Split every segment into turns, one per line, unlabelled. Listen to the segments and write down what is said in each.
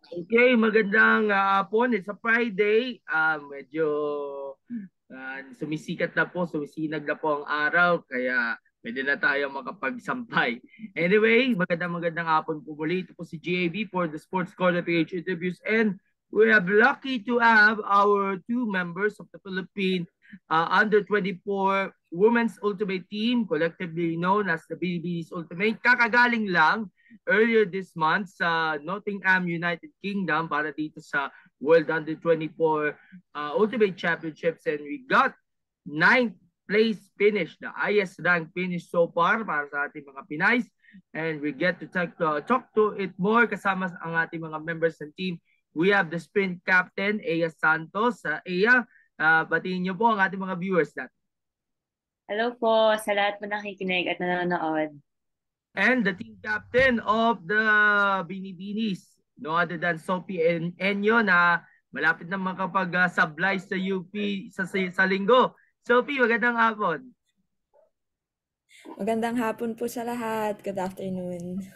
Okay, magandang hapon. It's a Friday. Medyo sumisikat na po, sumisinag na po ang araw. Kaya pwede na tayo makapagsampay. Anyway, magandang hapon po muli. Ito po si GAB for the Sports Corner PH interviews. And we are lucky to have our two members of the Philippine Under-24 Women's Ultimate Team, collectively known as the Binibinis Ultimate. Kakagaling lang earlier this month sa Nottingham, United Kingdom para dito sa World Under-24 Ultimate Championships, and we got 9th place finish, the highest rank finish so far para sa ating mga Pinays. And we get to talk to it more kasama ang ating mga members ng team. We have the sprint captain, Eia Santos. Eia, batiin niyo po ang ating mga viewers natin.
Hello po sa lahat po nakikinig at nanonood.
And the team captain of the Binibinis, no other than Sophie Genio na malapit na makapag-sublime sa UP sa linggo. Sophie, magandang hapon.
Magandang hapon po sa lahat. Good afternoon.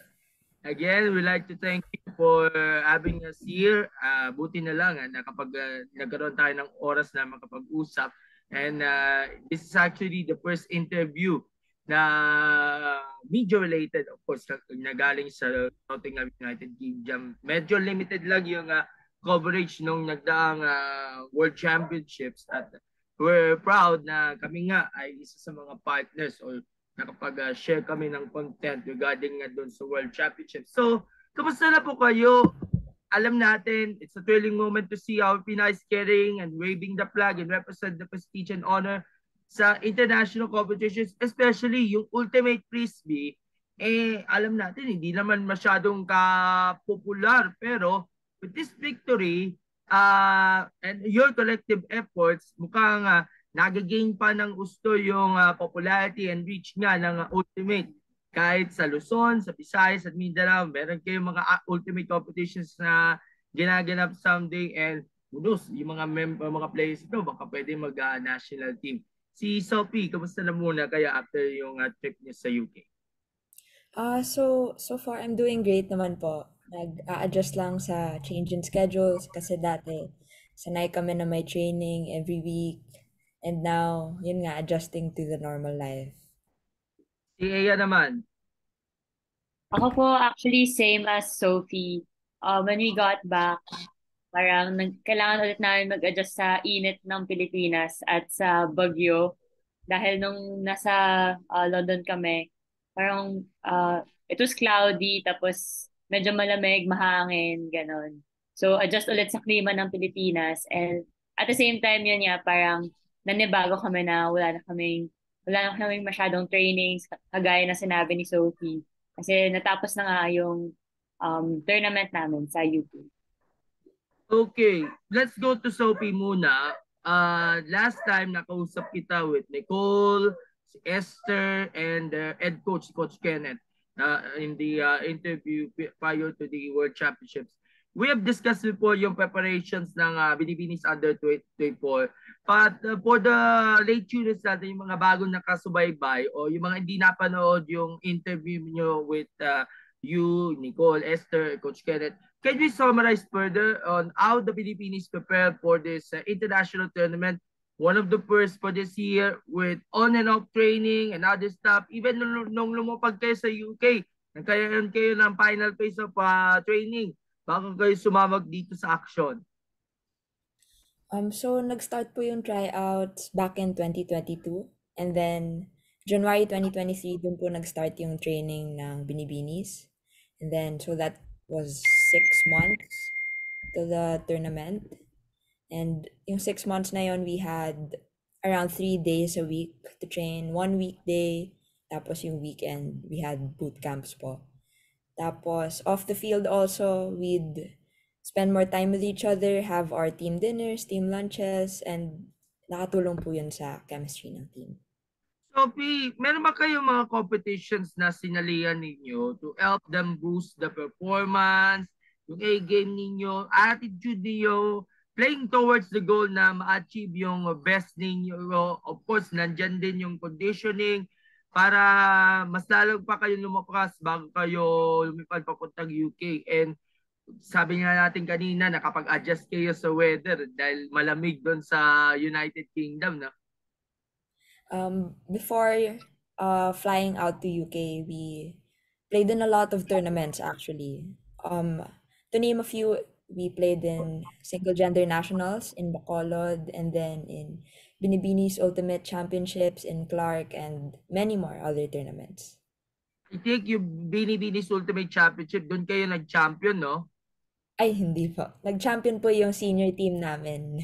Again, we'd like to thank you for having us here. Buti na lang na kapag nagkaroon tayo ng oras na makapag-usap. And this is actually the first interview na media-related, of course, na galing sa Nottingham United Kingdom. Medyo limited lang yung coverage nung nagdaang World Championships at we're proud na kami nga ay isa sa mga partners or nakapag-share kami ng content regarding doon sa World Championship. So, kamusta na po kayo? Alam natin, it's a thrilling moment to see our Pinays carrying and waving the flag and represent the prestige and honor sa international competitions, especially yung Ultimate Frisbee. Alam natin, hindi naman masyadong ka-popular, pero with this victory and your collective efforts, mukhang nag-gain pa ng gusto yung popularity and reach nga ng Ultimate. Kahit sa Luzon, sa Visayas at Mindanao, meron kayong mga Ultimate competitions na ginaganap someday, and bonus, yung mga players ito, baka pwede mag-national team. Si Sophie, kamusta na muna kaya after yung trip niya sa UK?
So far I'm doing great naman po. Nag-a-adjust lang sa change in schedules kasi dati sanay kami na may training every week, and now yun nga, adjusting to the normal life.
Si Eia naman.
Ako po actually same as Sophie. When we got back, parang kailangan ulit namin mag-adjust sa init ng Pilipinas at sa bagyo. Dahil nung nasa London kami, parang it was cloudy, tapos medyo malamig, mahangin, ganon. So adjust ulit sa klima ng Pilipinas, and at the same time yun nga, parang nanibago kami na wala na kaming masyadong trainings, kagaya na sinabi ni Sophie. Kasi natapos na nga yung tournament namin sa UP.
Okay, let's go to Sophie muna. Last time nakausap kita with Nicole, si Esther, and head coach, Coach Kenneth, in the interview prior to the World Championships. We have discussed before yung preparations ng Binibinis Under-24. But for the late tuners natin, yung mga bagong nakasubaybay o yung mga hindi napanood yung interview nyo with you, Nicole, Esther, Coach Kenneth, can you summarize further on how the Binibinis prepared for this international tournament? One of the first for this year with on and off training and other stuff. Even nung lumapag kayo sa UK, nagkaroon kayo ng final phase of training bago kayo sumamag dito sa action.
So nag-start po yung tryouts back in 2022, and then January 2023 dun po nag-start yung training ng Binibinis. And then so that was 6 months to the tournament. And yung 6 months na yon, we had around 3 days a week to train. 1 weekday, tapos yung weekend, we had boot camps po. Tapos off the field also, we'd spend more time with each other, have our team dinners, team lunches, and nakatulong po yun sa chemistry ng team.
Sophie, meron ba kayong mga competitions na sinalihan ninyo to help them boost the performance, yung A-game ninyo, attitude ninyo, playing towards the goal na ma-achieve yung best ninyo? Of course, nandyan din yung conditioning para mas lalo pa kayo lumakas bago kayo lumipad papuntang UK. And sabi nga natin kanina, nakapag-adjust kayo sa weather dahil malamig doon sa United Kingdom, no?
Before flying out to UK, we played in a lot of tournaments actually. To name a few, we played in single gender nationals in Bacolod and then in Binibinis Ultimate Championships in Clark and many more other tournaments.
I think yung Binibinis Ultimate Championship, doon kayo nag-champion, no?
Ay, hindi po. Nag-champion po yung senior team namin.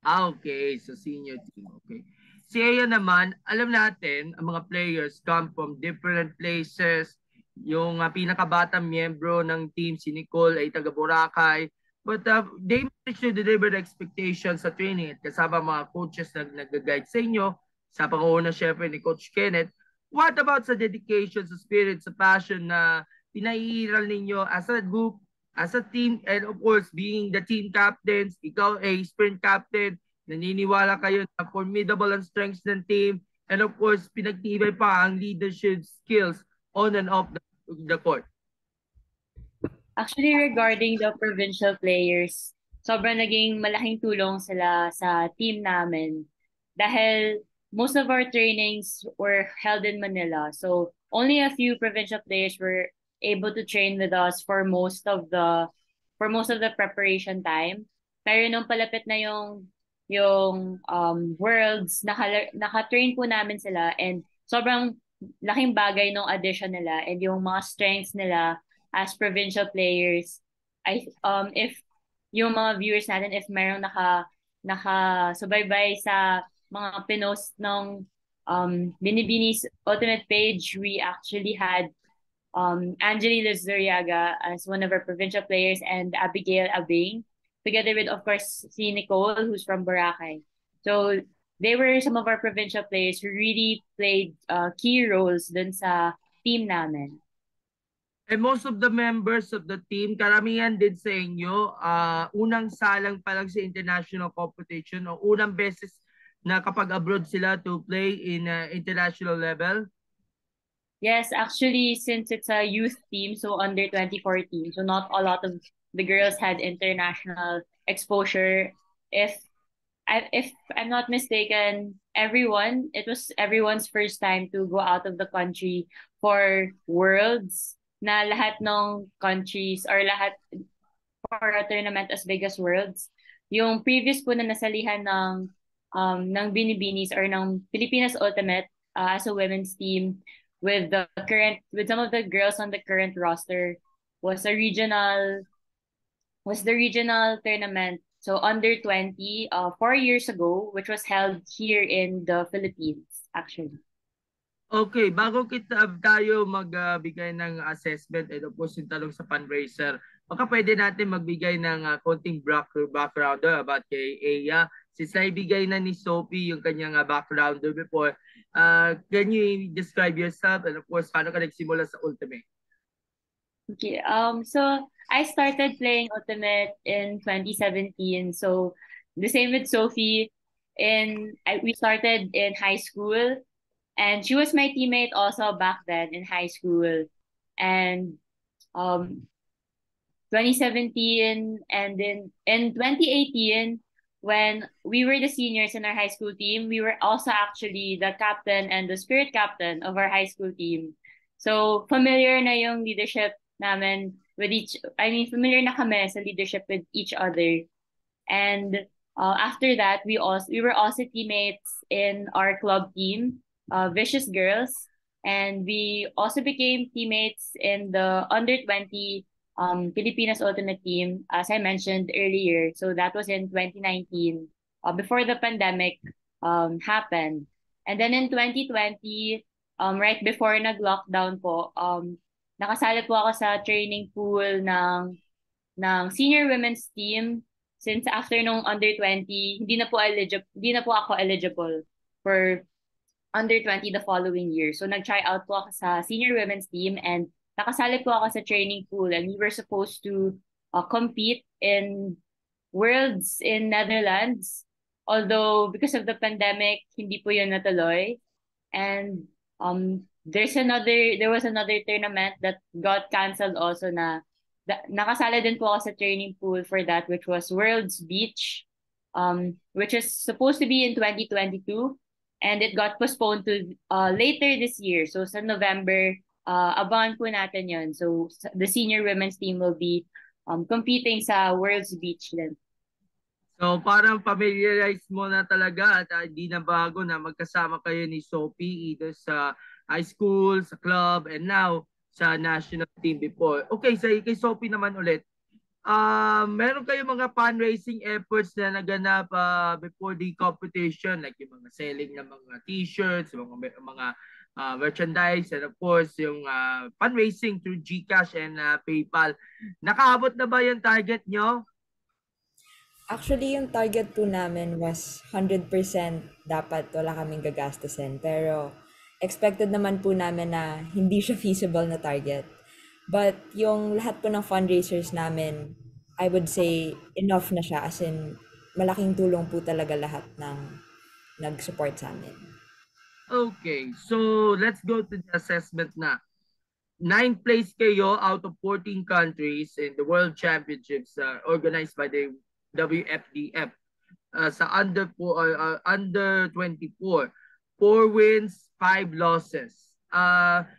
Okay. So, senior team. Okay. Si Eia naman, alam natin, ang mga players come from different places. Yung pinakabatang miyembro ng team, si Nicole, ay taga Boracay. But they managed to deliver the expectations sa training at kasama mga coaches na nag-guide sa inyo, sa panguna syempre ni Coach Kenneth. What about sa dedication, sa spirit, sa passion na pinaiiral ninyo as a group, as a team, and of course, being the team captains, ikaw ay sprint captain, naniniwala kayo na formidable ang strengths ng team, and of course, pinagtibay pa ang leadership skills on and off the court.
Actually, regarding the provincial players, sobrang naging malaking tulong sila sa team namin dahil most of our trainings were held in Manila. So only a few provincial players were able to train with us for most of the preparation time. Pero nung palapit na yung worlds, naka-train po namin sila and sobrang laking bagay nung addition nila and yung mga strengths nila as provincial players. If yung mga viewers natin, if merong naka-subaybay sa mga pinost ng Binibinis Ultimate page, we actually had Angeli Lizuriaga as one of our provincial players and Abigail Abing, together with, of course, si Nicole, who's from Boracay. So they were some of our provincial players who really played key roles dun sa team namin.
And most of the members of the team, karamihan din sa inyo, unang salang pa lang sa international competition o unang beses na kapag abroad sila to play in international level?
Yes, actually, since it's a youth team, so under 2014, so not a lot of the girls had international exposure. If I'm not mistaken, it was everyone's first time to go out of the country for worlds na lahat ng countries or lahat for a tournament as big as worlds. Yung previous po na nasalihan ng Binibinis or ng Pilipinas Ultimate as a women's team with some of the girls on the current roster was the regional tournament. So under 20, 4 years ago, which was held here in the Philippines, actually.
Okay, bago tayo magbigay ng assessment and of course yung talong sa fundraiser, baka pwede natin magbigay ng konting background about kay Eia. Since naibigay na ni Sophie yung kanyang background before, can you describe yourself and of course paano ka nagsimula sa Ultimate?
Okay, so I started playing Ultimate in 2017. So the same with Sophie. We started in high school, and she was my teammate also back then in high school. And 2017 and then in 2018, when we were the seniors in our high school team, we were also actually the captain and the spirit captain of our high school team. So familiar na yung leadership namin familiar na kami sa leadership with each other. And after that, we were also teammates in our club team, Vicious Girls, and we also became teammates in the under 20 Pilipinas Ultimate Team, as I mentioned earlier. So that was in 2019, before the pandemic happened. And then in 2020, right before nag-lockdown po, nakasali po ako sa training pool ng senior women's team. Since after nung under 20, hindi na po ako eligible for under 20 the following year. So nag-try out po ako sa senior women's team and nakasali po ako sa training pool, and we were supposed to compete in Worlds in Netherlands. Although because of the pandemic, hindi po yun natuloy. And there was another tournament that got canceled also na nakasala din po ako sa training pool for that, which was World's Beach, which is supposed to be in 2022, and it got postponed to later this year. So sa November, abangan po natin yun. So the senior women's team will be competing sa World's Beach din.
So parang familiarize mo na talaga at hindi na bago na magkasama kayo ni Sophie either sa high school, sa club, and now sa national team before. Okay, so kay Sophie naman ulit. Meron kayo mga fundraising efforts na naganap before the competition, like yung mga selling ng mga t-shirts, mga merchandise, and of course yung fundraising through GCash and PayPal. Nakaabot na ba yung target nyo?
Actually, yung target po namin was 100% dapat wala kaming gagastusin. Pero expected naman po namin na hindi siya feasible na target. But yung lahat po ng fundraisers namin, I would say enough na siya. As in, malaking tulong po talaga lahat ng nag-support sa amin.
Okay, so let's go to the assessment na. 9th place kayo out of 14 countries in the World Championships organized by the WFDF sa under 24. 4 wins, 5 losses.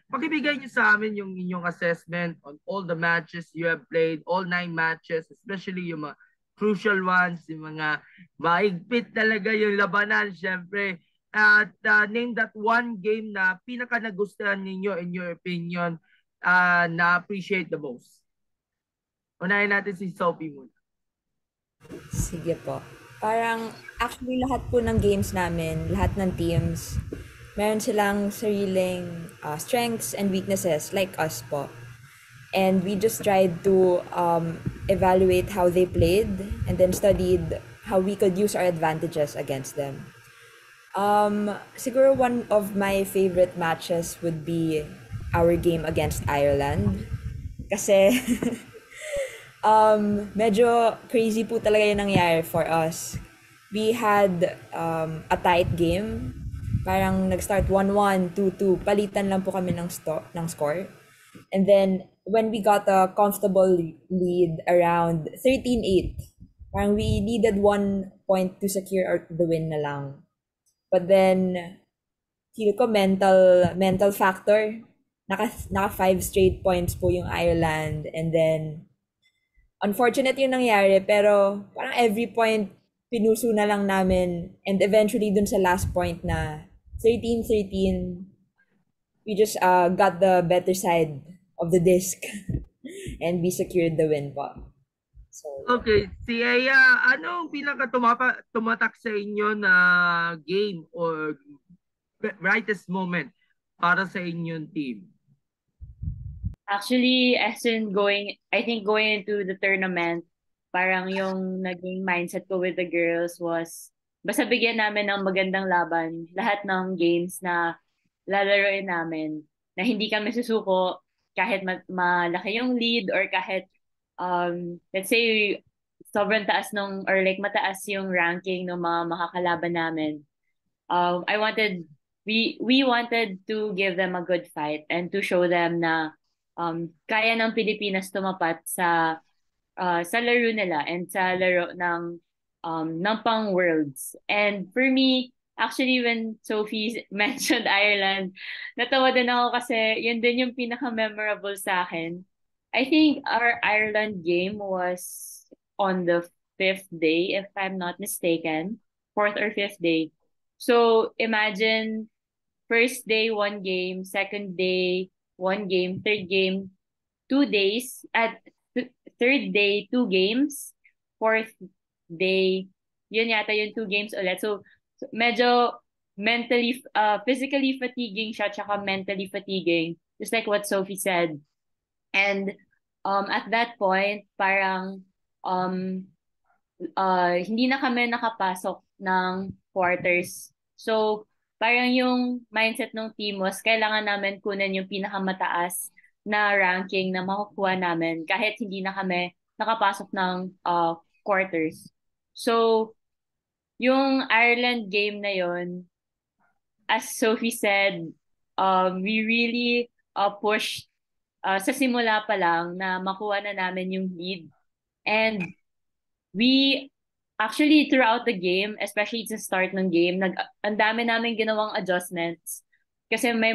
Pakibigay niyo sa amin yung inyong assessment on all the matches you have played, all 9 matches, especially yung mga crucial ones, yung mga maigpit talaga yung labanan, syempre. At name that one game na pinaka nagustuhan ninyo in your opinion, na appreciate the most. Unahin natin si Sophie muna.
Sige po. Parang actually lahat po ng games namin, lahat ng teams, meron silang sariling strengths and weaknesses like us po. And we just tried to evaluate how they played and then studied how we could use our advantages against them. Siguro one of my favorite matches would be our game against Ireland. Kasi medyo crazy po talaga yung nangyari for us. We had a tight game. Parang nag-start 1-1, 2-2. Palitan lang po kami ng score. And then, when we got a comfortable lead around 13-8, parang we needed 1 point to secure the win na lang. But then, feel ko mental factor. Naka 5 straight points po yung Ireland. And then, unfortunate yung nangyari, pero parang every point, pinuso na lang namin. And eventually, dun sa last point na 13-13, we just got the better side of the disc. And we secured the win po. So,
okay, si Eia, ano ang pinaka tumatak sa inyo na game or brightest moment para sa inyong team?
Actually, I think going into the tournament, parang yung naging mindset ko with the girls was, basta bigyan namin ng magandang laban, lahat ng games na lalaroin namin, na hindi kami susuko kahit malaki yung lead or kahit, let's say, sobrang taas or like mataas yung ranking ng mga makakalaban namin. We wanted to give them a good fight and to show them na kaya ng Pilipinas tumapat sa laro nila and sa laro ng pang worlds. And for me, actually when Sophie mentioned Ireland, natawa din ako kasi yun din yung pinaka-memorable sa akin. I think our Ireland game was on the 5th day, if I'm not mistaken. 4th or 5th day. So imagine first day, 1 game, second day, 1 game, third game, 2 days, third day, 2 games, fourth day, yun yata yung 2 games ulit. So medyo physically fatiguing siya, tsaka mentally fatiguing, just like what Sophie said. And at that point, parang hindi na kami nakapasok ng quarters. So, parang yung mindset ng team was kailangan namin kunin yung pinakamataas na ranking na makukuha namin kahit hindi na kami nakapasok ng quarters. So, yung Ireland game na yon, as Sophie said, we really pushed sa simula pa lang na makuha na namin yung lead. And we actually throughout the game, especially sa start ng game, ang dami namin ginawang adjustments kasi may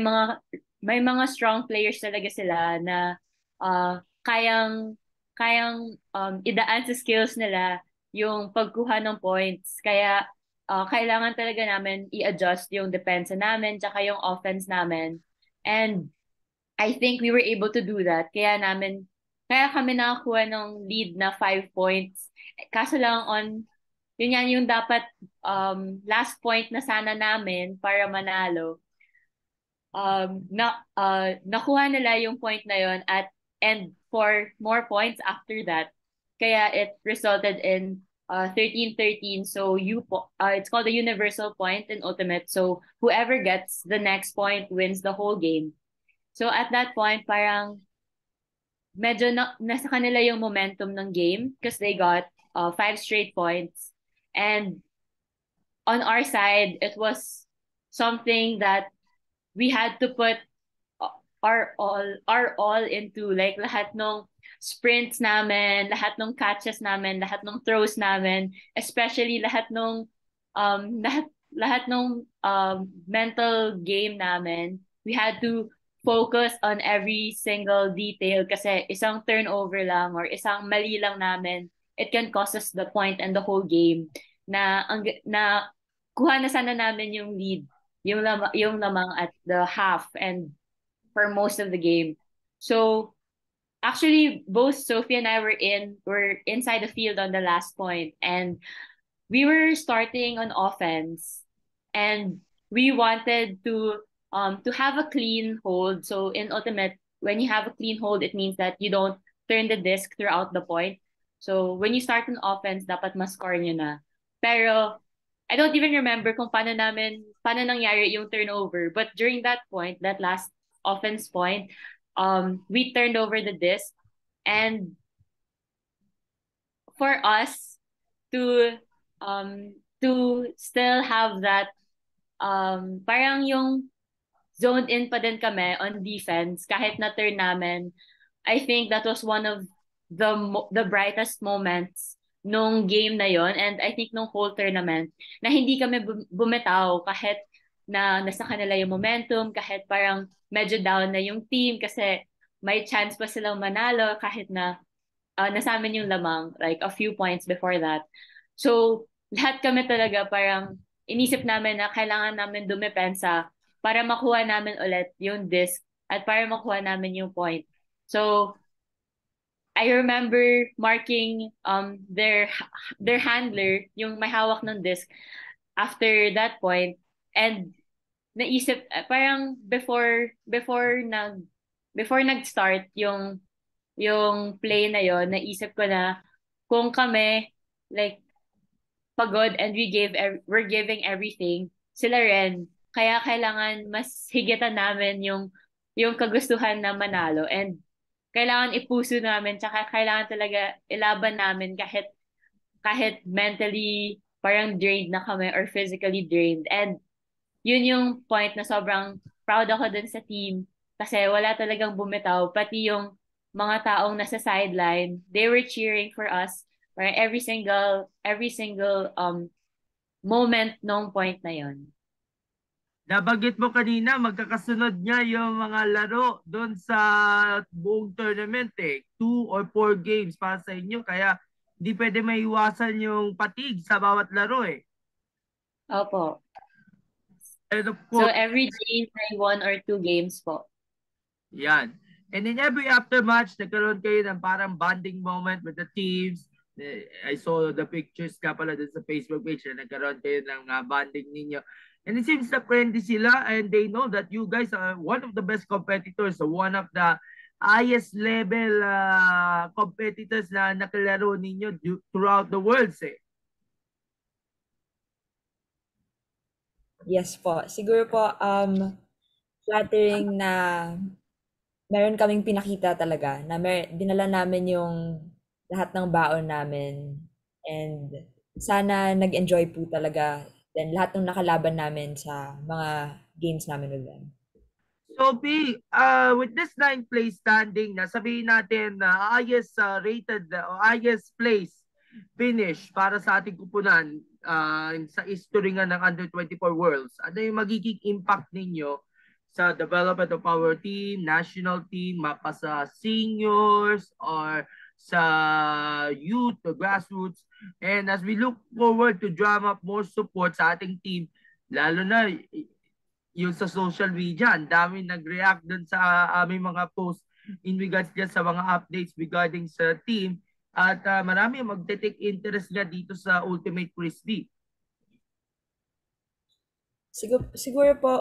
mga strong players talaga sila na kayang idaan sa skills nila yung pagkuha ng points. Kaya kailangan talaga namin i-adjust yung defense namin tsaka yung offense namin. And I think we were able to do that. Kaya kami nakakuha ng lead na 5 points. Kaso lang yun yan yung dapat last point na sana namin para manalo. Nakuha nila yung point na yun and for more points after that. Kaya it resulted in 13-13. So it's called a universal point in Ultimate. So whoever gets the next point wins the whole game. So at that point, parang medyo nasa kanila yung momentum ng game because they got 5 straight points. And on our side, it was something that we had to put our all into, like lahat ng sprints namin, lahat ng catches namin, lahat ng throws namin, especially lahat ng mental game namin. We had to focus on every single detail kasi isang turnover lang or isang mali lang namin, it can cost us the point and the whole game na kuha na sana namin yung lead, yung lamang at the half and for most of the game. So actually both Sophie and I were inside the field on the last point, and we were starting on offense, and we wanted to have a clean hold. So in Ultimate, when you have a clean hold, it means that you don't turn the disc throughout the point. So when you start an offense, dapat ma-score nyo na. Pero I don't even remember kung paano nangyari yung turnover. But during that point, that last offense point, we turned over the disc, and for us to still have that parang yung zoned in pa din kami on defense kahit na turn namin. I think that was one of the brightest moments nung game na yon, and I think nung whole tournament, na hindi kami bumitaw kahit na nasa kanila yung momentum, kahit parang medyo down na yung team kasi may chance pa silang manalo kahit na nasa amin yung lamang, like a few points before that. So, lahat kami talaga parang inisip namin na kailangan namin dumepensa para makuha namin ulit yung disc at para makuha namin yung point. So, I remember marking their handler, yung may hawak ng disc, after that point, and naisip parang before nag-start yung play na yon, naisip ko na kung kami like pagod and we're giving everything, sila rin. Kaya kailangan mas higitan namin yung kagustuhan na manalo, and kailangan ipuso namin tsaka kailangan talaga ilaban namin kahit mentally parang drained na kami or physically drained. And yun yung point na sobrang proud ako dun sa team kasi wala talagang bumitaw. Pati yung mga taong nasa sideline, they were cheering for us for every single moment nung point na yun.
Nabanggit mo kanina, magkakasunod nga yung mga laro doon sa buong tournament eh. 2 or 4 games para sa inyo. Kaya hindi pwede maiwasan yung fatigue sa bawat laro eh.
Opo.
And of
So
course,
every game may 1 or 2 games po.
yan. And in every aftermatch, nagkaroon kayo ng parang bonding moment with the teams. I saw the pictures ka pala dun sa Facebook page na nagkaroon kayo ng bonding ninyo. And it seems na friendly sila and they know that you guys are one of the best competitors, so one of the highest level competitors na nakalaro ninyo throughout the world, eh.
Yes po. Siguro po, flattering na meron kaming pinakita talaga na dinala namin yung lahat ng baon namin, and sana nag-enjoy po talaga then lahat ng nakalaban namin sa mga games namin with them.
Sophie, with this 9th place standing na sabihin natin na highest rated o highest place finish para sa ating kupunan sa history nga ng Under 24 Worlds. Ano yung magiging impact ninyo sa development of our team, national team, mapa sa seniors or sa youth, the grassroots. And as we look forward to drum up more support sa ating team, lalo na yung sa social media, ang dami nag-react dun sa aming mga posts in regards dyan sa mga updates regarding sa team at marami magte-take interest nga dito sa Ultimate Frisbee.
Siguro po,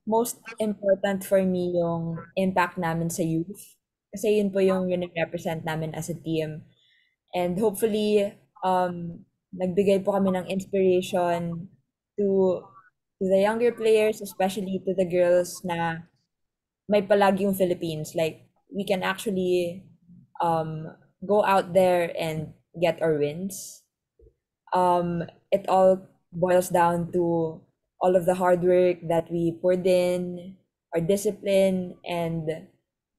most important for me yung impact namin sa youth. Kasi yun po yung represent namin as a team. And hopefully, nagbigay po kami ng inspiration to the younger players, especially to the girls na may palagi yung Philippines. Like, we can actually go out there and get our wins. It all boils down to all of the hard work that we poured in, our discipline, and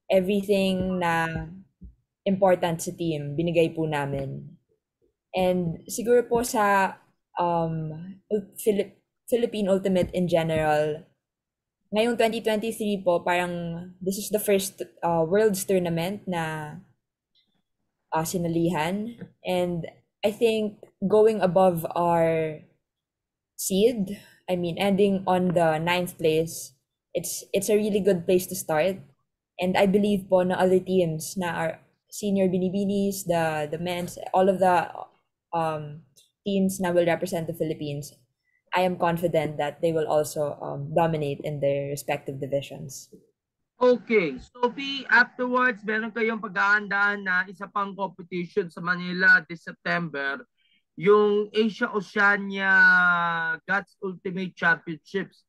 everything na important sa team, binigay po namin. And siguro po sa Philippine Ultimate in general, ngayong 2023 po, parang this is the first Worlds tournament na sinalihan. And I think going above our seed, I mean, ending on the 9th place, it's a really good place to start. And I believe po na other teams na are senior Binibinis, the men's, all of the teams na will represent the Philippines, I am confident that they will also dominate in their respective divisions.
Okay, Sophie, afterwards, meron kayong pag-aandaan na isa pang competition sa Manila this September, yung Asia-Oceania Guts Ultimate Championships.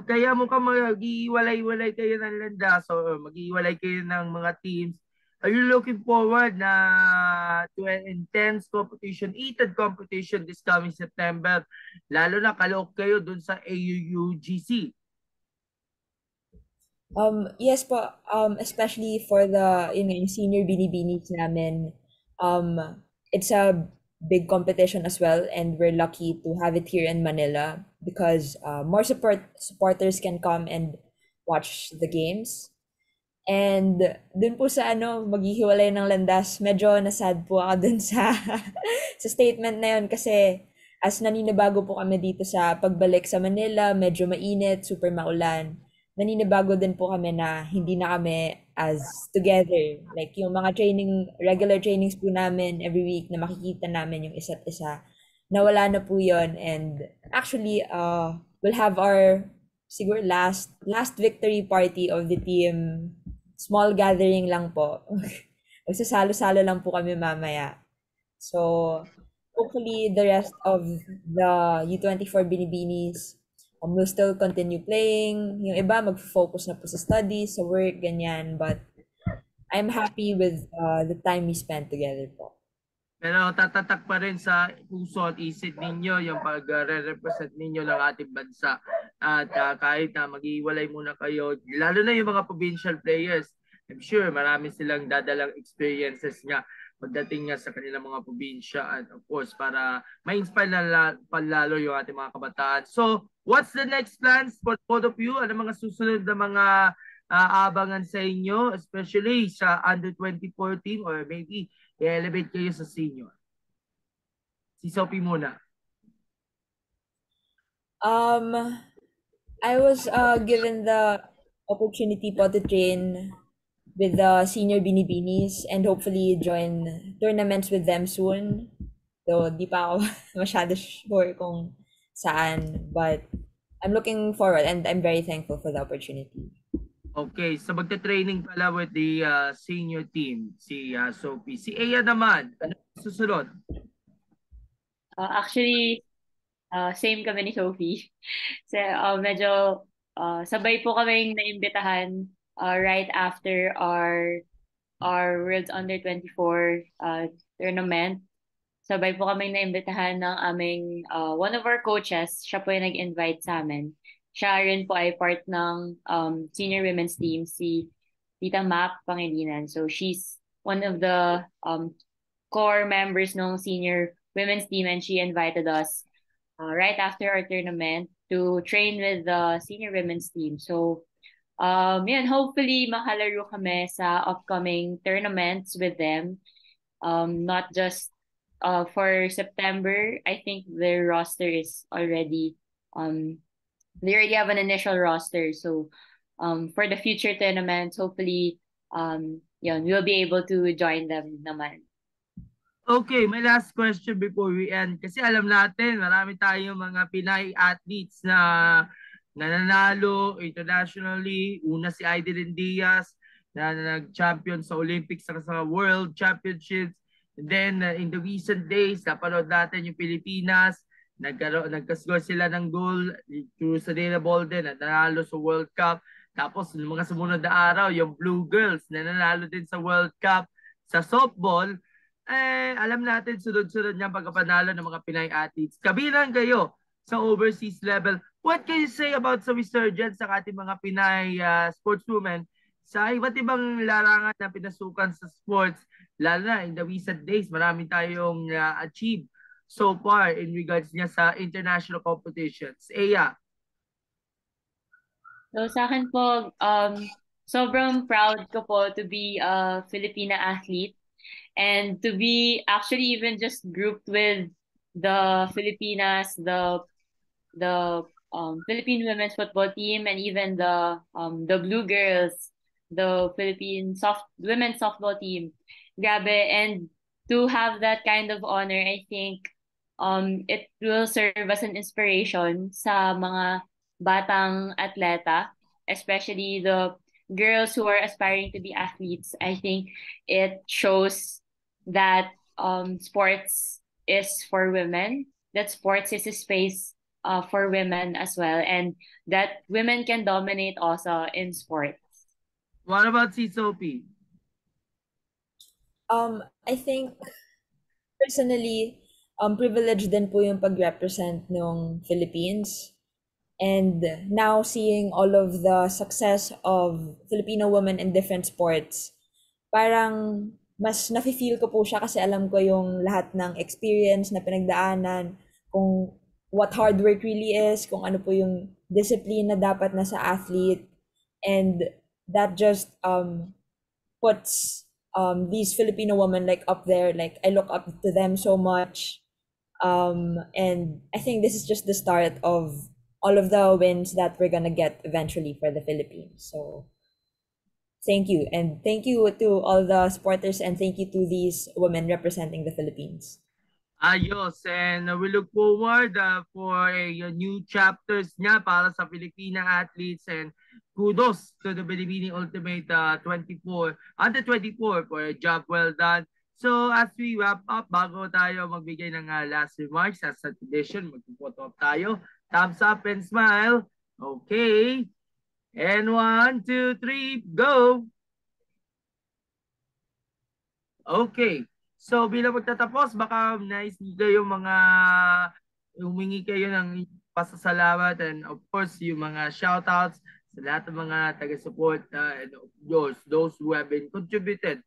Kaya mukhang mag-iwalay-walay kayo ng landas o mag-iwalay kayo ng mga teams. Are you looking forward na to an intense competition, heated competition this coming September? Lalo na kalok kayo dun sa AUUGC.
Yes po, especially for the yung senior Binibinis namin, it's a big competition as well, and we're lucky to have it here in Manila because more supporters can come and watch the games. And dun po sa maghihiwalay ng landas, medyo nasad po ako dun sa sa statement na yun kasi as naninibago po kami dito sa pagbalik sa Manila, medyo mainit, super maulan. Naninibago din po kami na hindi na kami as together. Like yung mga regular trainings po namin every week na makikita namin yung isa't isa. Nawala na po yun, and actually we'll have our siguro last victory party of the team. Small gathering lang po. Magsasalo-salo lang po kami mamaya. So, hopefully the rest of the U24 Binibinis will still continue playing. Yung iba mag-focus na po sa studies, sa work, ganyan. But I'm happy with the time we spent together po.
Pero tatatak pa rin sa puso at isip ninyo yung pag-represent ninyo ng ating bansa. At kahit na mag-iwalay muna kayo, lalo na yung mga provincial players, I'm sure marami silang dadalang experiences nga pagdating nga sa kanilang mga probinsya, at of course para ma-inspire na palalo yung ating mga kabataan. So, what's the next plans for both of you? Ano mga susunod na mga aabangan sa inyo, especially sa under 24 team or maybe i-elevate kayo sa senior? Si Sophie muna.
I was given the opportunity po to train with the senior Binibinis and hopefully join tournaments with them soon. So, di pa ako masyado sure kung saan, but I'm looking forward and I'm very thankful for the opportunity.
Okay, so magte-training pala with the senior team, si Sophie. Si Eia naman, ano susunod?
Actually, same kami ni Sophie. So, medyo sabay po kaming naimbitahan right after our World's Under 24 tournament. Sabay po kaming naimbitahan ng aming one of our coaches. Siya po yung nag-invite sa amin. siya rin po ay part ng senior women's team, si Tita Map Pangilinan. So she's one of the core members ng senior women's team, and she invited us right after our tournament to train with the senior women's team. So yun, hopefully makalaro kami sa upcoming tournaments with them. Not just for September. I think their roster is already they already have an initial roster. So for the future tournaments, hopefully yun, we'll be able to join them naman.
Okay, my last question before we end. Kasi alam natin, marami tayong mga Pinay athletes na nananalo internationally. Una si Aiden Diaz na nag-champion sa Olympics at sa World Championships. And then in the recent days, napanood natin yung Pilipinas. Nagkascore sila ng goal through sa Dana Bolden at nanalo sa World Cup. Tapos yung mga sumunod na araw, yung Blue Girls na nanalo din sa World Cup sa softball. Alam natin sunod-sunod niyang pagkapanalo ng mga Pinay athletes. Kabilang kayo sa overseas level. What can you say about sa resurgence sa ating mga Pinay sportswomen sa iba't ibang larangan na pinasukan sa sports, lalo na in the recent days, marami tayong achieve so far in regards niya sa international competitions. Eia.
So sa akin po, sobrang proud ko po to be a Filipina athlete. And to be actually even just grouped with the Filipinas, the Philippine women's football team, and even the Blue Girls, the Philippine women's softball team. Grabe, and to have that kind of honor, I think it will serve as an inspiration sa mga batang atleta, especially the girls who are aspiring to be athletes. I think it shows that sports is for women, that sports is a space for women as well, and that women can dominate also in sports.
What about si Sophie?
I think personally, privileged din po yung pag-represent ng Philippines. And now seeing all of the success of Filipino women in different sports, parang mas nafe-feel ko po siya kasi alam ko yung lahat ng experience na pinagdaanan, kung what hard work really is, kung ano po yung discipline na dapat na sa athlete. And that just puts these Filipino women like up there. Like I look up to them so much. And I think this is just the start of all of the wins that we're gonna get eventually for the Philippines. So thank you. And thank you to all the supporters, and thank you to these women representing the Philippines.
Ayos, and we look forward for new chapters niya para sa Filipina athletes, and kudos to the Binibini Ultimate 24, under 24 for a job well done. So as we wrap up, bago tayo magbigay ng last remarks, as a tradition, mag-photo up tayo. Thumbs up and smile. Okay. And 1, 2, 3, go! Okay. So bilang magtatapos, baka nais kayo mga humingi kayo ng pasasalamat, and of course yung mga shoutouts sa lahat ng mga taga-support and of course those who have been contributed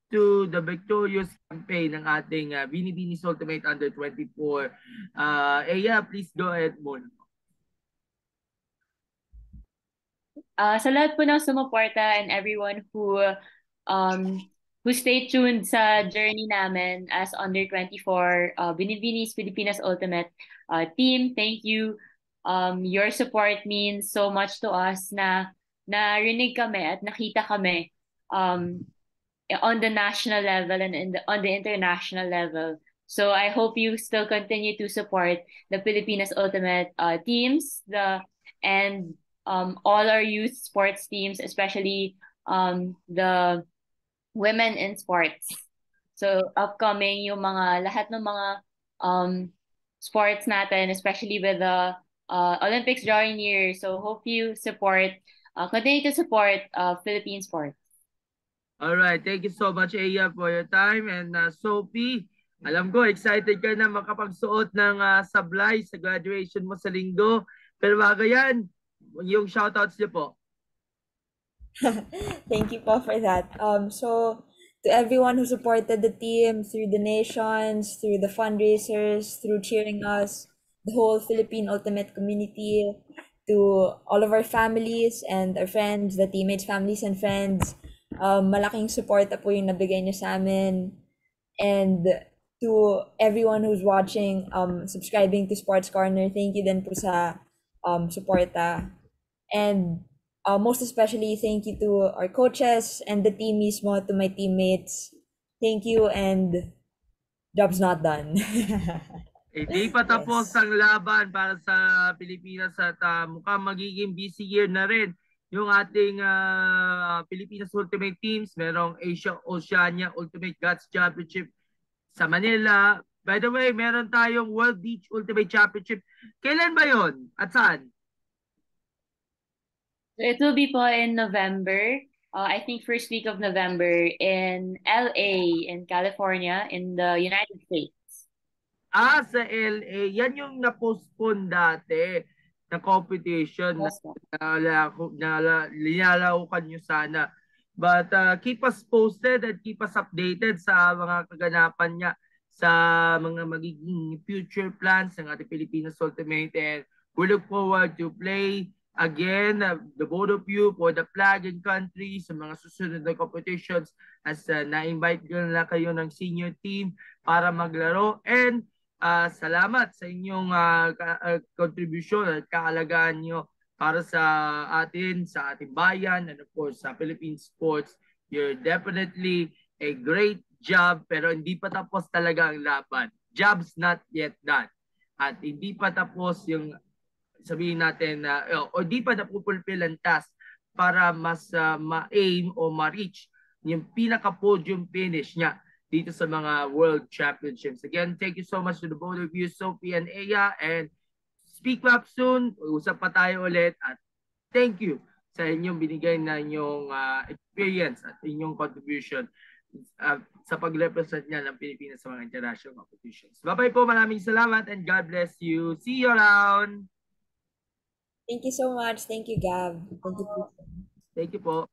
to the victorious campaign ng ating Binibinis Ultimate Under 24. Eia, please go ahead muna.
Sa lahat po ng sumuporta and everyone who stay tuned sa journey namin as under 24 Binibinis Pilipinas Ultimate team, thank you. Your support means so much to us na narinig kami at nakita kami on the national level and on the international level. So I hope you still continue to support the Pilipinas Ultimate teams, and all our youth sports teams, especially the women in sports. So upcoming yung lahat ng mga sports natin, especially with the Olympics drawing near. So hope you continue to support Philippine sports.
All right, thank you so much Eia for your time, and Sophie, alam ko excited ka na makapagsuot ng sablay sa graduation mo sa linggo. Pero bago yan, yung shoutouts niyo po.
Thank you po for that. So to everyone who supported the team through donations, through the fundraisers, through cheering us, the whole Philippine Ultimate community, to all of our families and our friends, the teammates, families, and friends, malaking suporta po yung nabigay niyo sa amin. And to everyone who's watching, subscribing to Sports Corner, thank you din po sa suporta. And most especially, thank you to our coaches and the team mismo, to my teammates. Thank you, and job's not done.
Hindi pa tapos ang laban para sa Pilipinas at mukhang magiging busy year na rin yung ating Pilipinas Ultimate Teams. Merong Asia Oceania Ultimate Gods Championship sa Manila. By the way, meron tayong World Beach Ultimate Championship. Kailan ba yon at saan?
It will be po in November. I think first week of November in LA, in California, in the United States.
Sa LA. Yan yung na-postpone dati na competition
Yes, po.
na linalaukan nyo sana. But keep us posted and keep us updated sa mga kaganapan niya, sa mga magiging future plans ng ating Pilipinas Ultimate. And we look forward to play again, the both of you, for the flag and country sa mga susunod na competitions, as na-invite na kayo ng senior team para maglaro. And salamat sa inyong contribution at kaalagaan nyo para sa atin, sa ating bayan, and of course sa Philippine sports. You're definitely a great job, pero hindi pa tapos talaga ang laban. Job's not yet done. At hindi pa tapos yung sabihin natin na o di pa napupulfill ang task para mas ma-aim o ma-reach yung pinaka-podium finish niya dito sa mga World Championships. Again, thank you so much to the both of you, Sophie and Eia, and speak up soon. Usap pa tayo ulit, at thank you sa inyong binigay na inyong experience at inyong contribution sa pag-represent niya ng Pilipinas sa mga international competitions. Bye-bye po, maraming salamat, and God bless you. See you around!
Thank you so much. Thank you, Gab. Thank you, Peter.
Thank you po.